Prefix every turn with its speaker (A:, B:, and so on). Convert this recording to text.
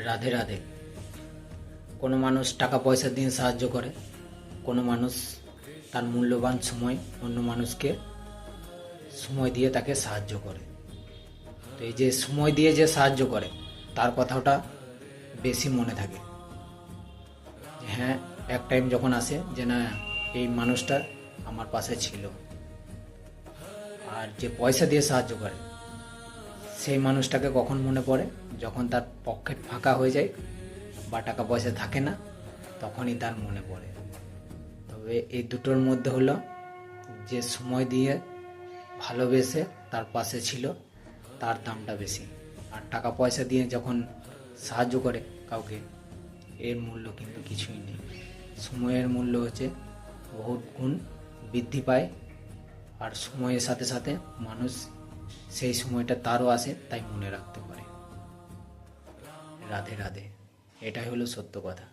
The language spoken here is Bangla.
A: রাধে রাধে। কোনো মানুষ টাকা পয়সা দিয়ে সাহায্য করে, কোনো মানুষ তার মূল্যবান সময় অন্য মানুষকে সময় দিয়ে তাকে সাহায্য করে। তো এই যে সময় দিয়ে যে সাহায্য করে তার কথাটা বেশি মনে থাকে। হ্যাঁ, এক টাইম যখন আসে যে না, এই মানুষটা আমার পাশে ছিল। আর যে পয়সা দিয়ে সাহায্য করে সেই মানুষটাকে কখন মনে পড়ে? যখন তার পকেট ফাঁকা হয়ে যায় বা টাকা পয়সা থাকে না, তখনই তার মনে পড়ে। তবে এই দুটোর মধ্যে হলো যে সময় দিয়ে ভালোবেসে তার পাশে ছিল, তার দামটা বেশি। আর টাকা পয়সা দিয়ে যখন সাহায্য করে কাউকে, এর মূল্য কিন্তু কিছুই নেই। সময়ের মূল্য হচ্ছে বহুত গুণ বৃদ্ধি পায়। আর সময়ের সাথে সাথে মানুষ সেই সময়টা তারও আসে, তাই মনে রাখতে পারে। রাধে রাধে। এটাই হলো সত্য কথা।